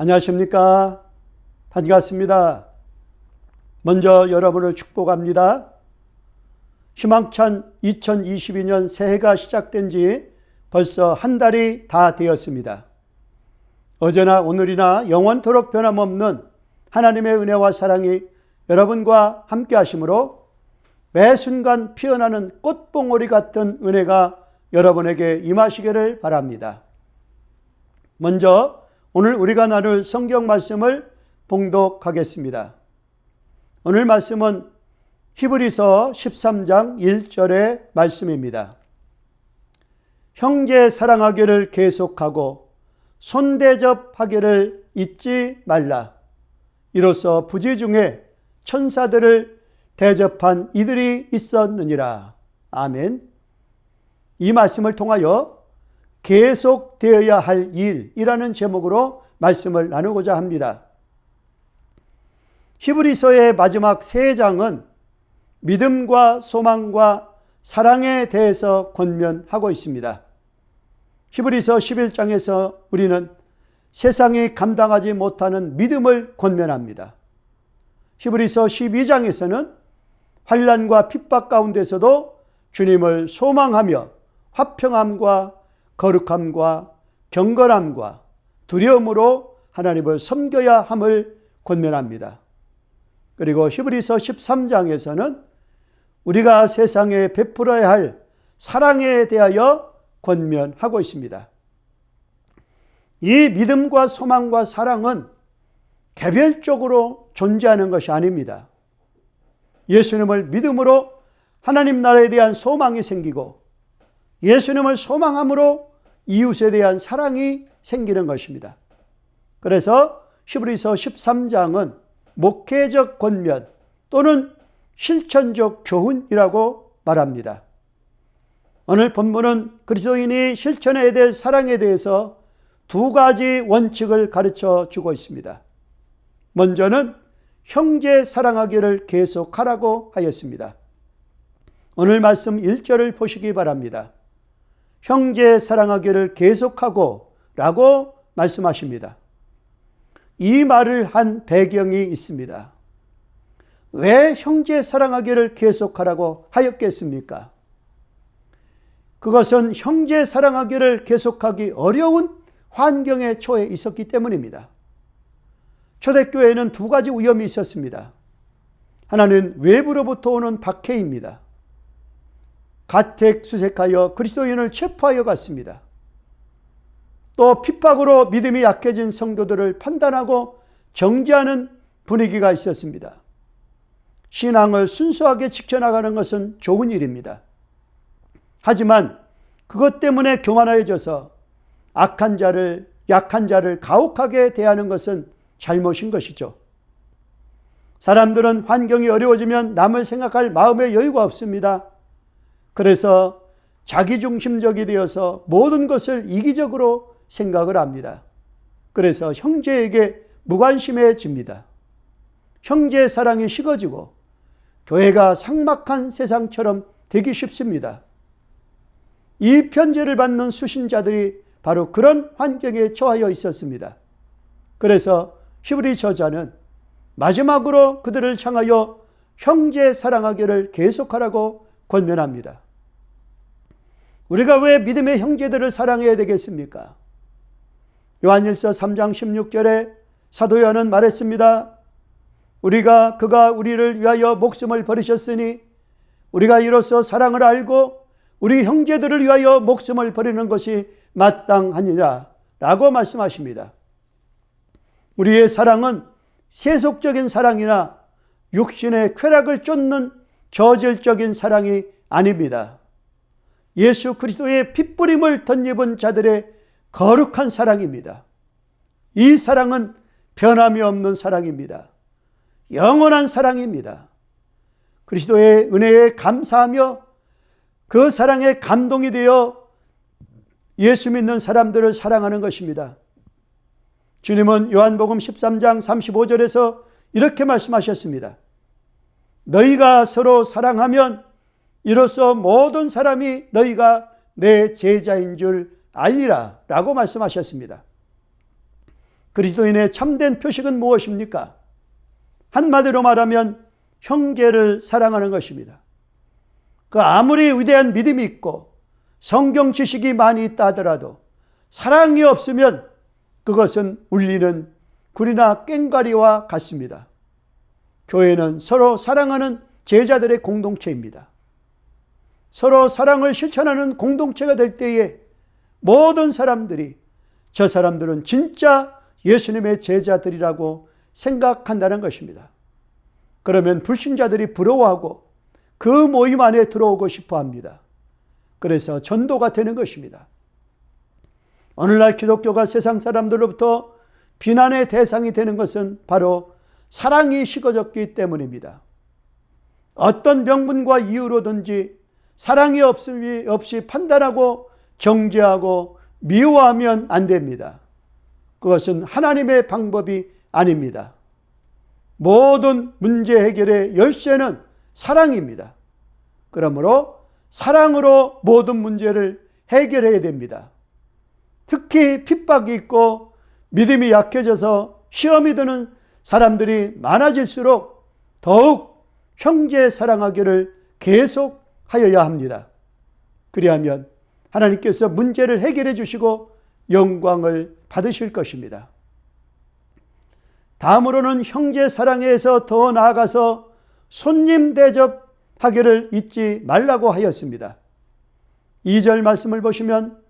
안녕하십니까? 반갑습니다. 먼저 여러분을 축복합니다. 희망찬 2022년 새해가 시작된 지 벌써 한 달이 다 되었습니다. 어제나 오늘이나 영원토록 변함없는 하나님의 은혜와 사랑이 여러분과 함께 하심으로 매 순간 피어나는 꽃봉오리 같은 은혜가 여러분에게 임하시기를 바랍니다. 먼저 오늘 우리가 나눌 성경 말씀을 봉독하겠습니다. 오늘 말씀은 히브리서 13장 1절의 말씀입니다. 형제 사랑하기를 계속하고 손대접하기를 잊지 말라. 이로써 부지 중에 천사들을 대접한 이들이 있었느니라. 아멘. 이 말씀을 통하여 계속되어야 할 일이라는 제목으로 말씀을 나누고자 합니다. 히브리서의 마지막 세 장은 믿음과 소망과 사랑에 대해서 권면하고 있습니다. 히브리서 11장에서 우리는 세상이 감당하지 못하는 믿음을 권면합니다. 히브리서 12장에서는 환난과 핍박 가운데서도 주님을 소망하며 화평함과 거룩함과 경건함과 두려움으로 하나님을 섬겨야 함을 권면합니다. 그리고 히브리서 13장에서는 우리가 세상에 베풀어야 할 사랑에 대하여 권면하고 있습니다. 이 믿음과 소망과 사랑은 개별적으로 존재하는 것이 아닙니다. 예수님을 믿음으로 하나님 나라에 대한 소망이 생기고 예수님을 소망함으로 이웃에 대한 사랑이 생기는 것입니다. 그래서 히브리서 13장은 목회적 권면 또는 실천적 교훈이라고 말합니다. 오늘 본문은 그리스도인이 실천해야 될 사랑에 대해서 두 가지 원칙을 가르쳐 주고 있습니다. 먼저는 형제 사랑하기를 계속하라고 하였습니다. 오늘 말씀 1절을 보시기 바랍니다. 형제 사랑하기를 계속하고 라고 말씀하십니다. 이 말을 한 배경이 있습니다. 왜 형제 사랑하기를 계속하라고 하였겠습니까? 그것은 형제 사랑하기를 계속하기 어려운 환경에 처해 있었기 때문입니다. 초대교회에는 두 가지 위험이 있었습니다. 하나는 외부로부터 오는 박해입니다. 가택수색하여 그리스도인을 체포하여 갔습니다. 또 핍박으로 믿음이 약해진 성도들을 판단하고 정죄하는 분위기가 있었습니다. 신앙을 순수하게 지켜나가는 것은 좋은 일입니다. 하지만 그것 때문에 교만해져서 악한 자를, 약한 자를 가혹하게 대하는 것은 잘못인 것이죠. 사람들은 환경이 어려워지면 남을 생각할 마음의 여유가 없습니다. 그래서 자기중심적이 되어서 모든 것을 이기적으로 생각을 합니다. 그래서 형제에게 무관심해집니다. 형제 사랑이 식어지고 교회가 삭막한 세상처럼 되기 쉽습니다. 이 편지를 받는 수신자들이 바로 그런 환경에 처하여 있었습니다. 그래서 히브리 저자는 마지막으로 그들을 향하여 형제 사랑하기를 계속하라고 권면합니다. 우리가 왜 믿음의 형제들을 사랑해야 되겠습니까? 요한일서 3장 16절에 사도 요한은 말했습니다. 그가 우리를 위하여 목숨을 버리셨으니 우리가 이로써 사랑을 알고 우리 형제들을 위하여 목숨을 버리는 것이 마땅하니라 라고 말씀하십니다. 우리의 사랑은 세속적인 사랑이나 육신의 쾌락을 쫓는 저질적인 사랑이 아닙니다. 예수 그리스도의 핏부림을 덧입은 자들의 거룩한 사랑입니다. 이 사랑은 변함이 없는 사랑입니다. 영원한 사랑입니다. 그리스도의 은혜에 감사하며 그 사랑에 감동이 되어 예수 믿는 사람들을 사랑하는 것입니다. 주님은 요한복음 13장 35절에서 이렇게 말씀하셨습니다. 너희가 서로 사랑하면 이로써 모든 사람이 너희가 내 제자인 줄 알리라 라고 말씀하셨습니다. 그리스도인의 참된 표식은 무엇입니까? 한마디로 말하면 형제를 사랑하는 것입니다. 그 아무리 위대한 믿음이 있고 성경 지식이 많이 있다 하더라도 사랑이 없으면 그것은 울리는 굴이나 꽹과리와 같습니다. 교회는 서로 사랑하는 제자들의 공동체입니다. 서로 사랑을 실천하는 공동체가 될 때에 모든 사람들이 저 사람들은 진짜 예수님의 제자들이라고 생각한다는 것입니다. 그러면 불신자들이 부러워하고 그 모임 안에 들어오고 싶어 합니다. 그래서 전도가 되는 것입니다. 오늘날 기독교가 세상 사람들로부터 비난의 대상이 되는 것은 바로 사랑이 식어졌기 때문입니다. 어떤 명분과 이유로든지 사랑이 없이 판단하고 정죄하고 미워하면 안 됩니다. 그것은 하나님의 방법이 아닙니다. 모든 문제 해결의 열쇠는 사랑입니다. 그러므로 사랑으로 모든 문제를 해결해야 됩니다. 특히 핍박이 있고 믿음이 약해져서 시험이 드는 사람들이 많아질수록 더욱 형제 사랑하기를 계속하여야 합니다. 그리하면 하나님께서 문제를 해결해 주시고 영광을 받으실 것입니다. 다음으로는 형제 사랑에서 더 나아가서 손님 대접하기를 잊지 말라고 하였습니다. 2절 말씀을 보시면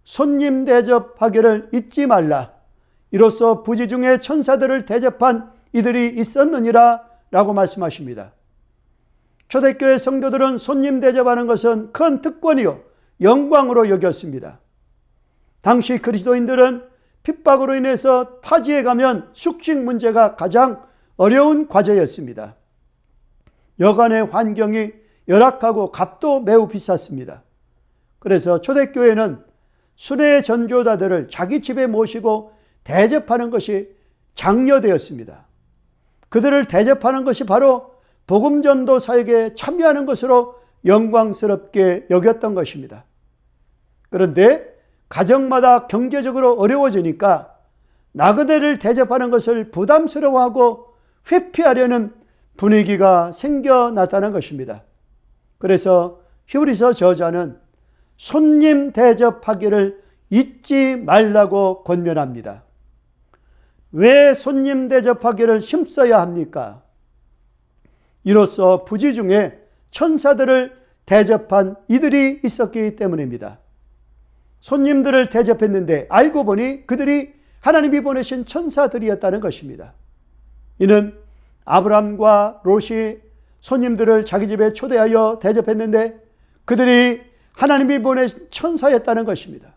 손님 대접하기를 잊지 말라. 이로써 부지 중에 천사들을 대접한 이들이 있었느니라 라고 말씀하십니다. 초대교회 성도들은 손님 대접하는 것은 큰 특권이요 영광으로 여겼습니다. 당시 그리스도인들은 핍박으로 인해서 타지에 가면 숙식 문제가 가장 어려운 과제였습니다. 여간의 환경이 열악하고 값도 매우 비쌌습니다. 그래서 초대교회는 순회 전도자들을 자기 집에 모시고 대접하는 것이 장려되었습니다. 그들을 대접하는 것이 바로 복음전도 사역에 참여하는 것으로 영광스럽게 여겼던 것입니다. 그런데 가정마다 경제적으로 어려워지니까 나그네를 대접하는 것을 부담스러워하고 회피하려는 분위기가 생겨났다는 것입니다. 그래서 히브리서 저자는 손님 대접하기를 잊지 말라고 권면합니다. 왜 손님 대접하기를 힘써야 합니까? 이로써 부지 중에 천사들을 대접한 이들이 있었기 때문입니다. 손님들을 대접했는데 알고 보니 그들이 하나님이 보내신 천사들이었다는 것입니다. 이는 아브람과 롯이 손님들을 자기 집에 초대하여 대접했는데 그들이 하나님이 보내신 천사였다는 것입니다.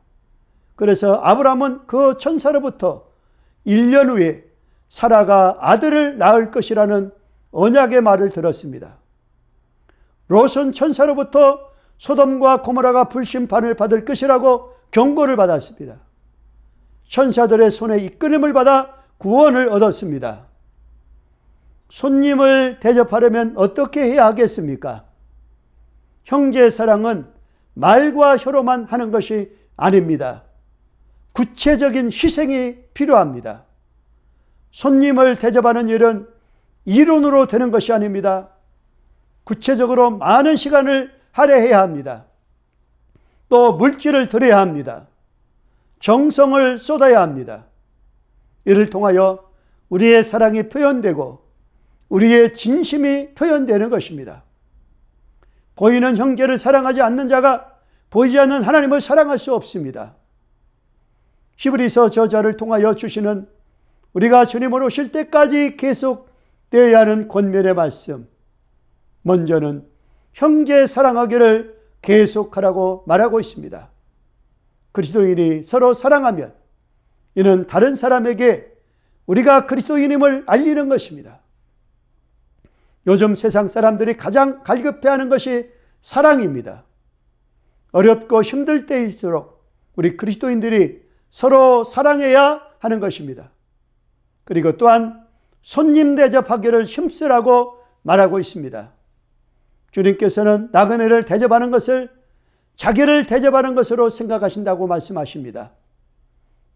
그래서 아브람은 그 천사로부터 1년 후에 사라가 아들을 낳을 것이라는 언약의 말을 들었습니다. 롯은 천사로부터 소돔과 고모라가 불심판을 받을 것이라고 경고를 받았습니다. 천사들의 손에 이끌림을 받아 구원을 얻었습니다. 손님을 대접하려면 어떻게 해야 하겠습니까? 형제 사랑은 말과 혀로만 하는 것이 아닙니다. 구체적인 희생이 필요합니다. 손님을 대접하는 일은 이론으로 되는 것이 아닙니다. 구체적으로 많은 시간을 할애해야 합니다. 또 물질을 들여야 합니다. 정성을 쏟아야 합니다. 이를 통하여 우리의 사랑이 표현되고 우리의 진심이 표현되는 것입니다. 보이는 형제를 사랑하지 않는 자가 보이지 않는 하나님을 사랑할 수 없습니다. 히브리서 저자를 통하여 주시는 우리가 주님으로 오실 때까지 계속되어야 하는 권면의 말씀, 먼저는 형제 사랑하기를 계속하라고 말하고 있습니다. 그리스도인이 서로 사랑하면 이는 다른 사람에게 우리가 그리스도인임을 알리는 것입니다. 요즘 세상 사람들이 가장 갈급해하는 것이 사랑입니다. 어렵고 힘들 때일수록 우리 그리스도인들이 서로 사랑해야 하는 것입니다. 그리고 또한 손님 대접하기를 힘쓰라고 말하고 있습니다. 주님께서는 나그네를 대접하는 것을 자기를 대접하는 것으로 생각하신다고 말씀하십니다.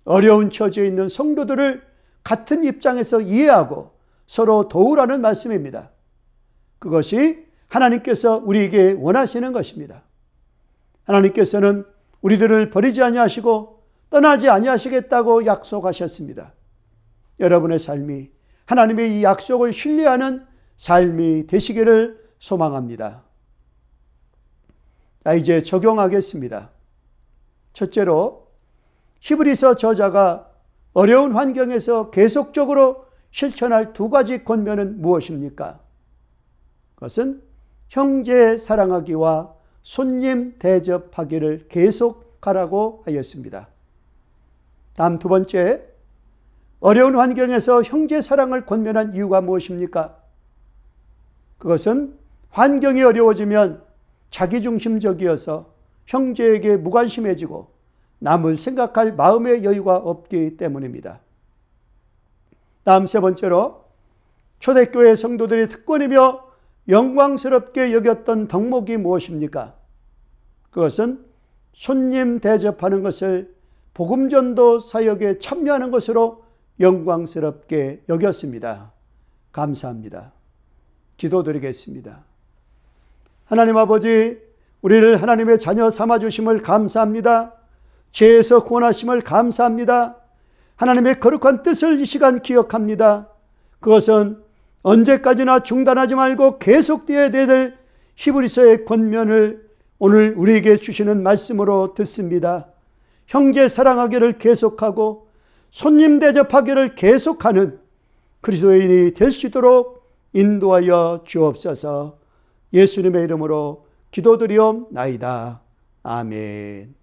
어려운 처지에 있는 성도들을 같은 입장에서 이해하고 서로 도우라는 말씀입니다. 그것이 하나님께서 우리에게 원하시는 것입니다. 하나님께서는 우리들을 버리지 아니하시고 떠나지 아니하시겠다고 약속하셨습니다. 여러분의 삶이 하나님의 이 약속을 신뢰하는 삶이 되시기를 소망합니다. 자, 이제 적용하겠습니다. 첫째로 히브리서 저자가 어려운 환경에서 계속적으로 실천할 두 가지 권면은 무엇입니까? 그것은 형제 사랑하기와 손님 대접하기를 계속하라고 하였습니다. 다음 두 번째, 어려운 환경에서 형제 사랑을 권면한 이유가 무엇입니까? 그것은 환경이 어려워지면 자기중심적이어서 형제에게 무관심해지고 남을 생각할 마음의 여유가 없기 때문입니다. 다음 세 번째로 초대교회 성도들이 특권이며 영광스럽게 여겼던 덕목이 무엇입니까? 그것은 손님 대접하는 것을 복음전도 사역에 참여하는 것으로 영광스럽게 여겼습니다. 감사합니다. 기도드리겠습니다. 하나님 아버지, 우리를 하나님의 자녀 삼아주심을 감사합니다. 죄에서 구원하심을 감사합니다. 하나님의 거룩한 뜻을 이 시간 기억합니다. 그것은 언제까지나 중단하지 말고 계속되어야 될 히브리서의 권면을 오늘 우리에게 주시는 말씀으로 듣습니다. 형제 사랑하기를 계속하고 손님 대접하기를 계속하는 그리스도인이 될 수 있도록 인도하여 주옵소서. 예수님의 이름으로 기도드리옵나이다. 아멘.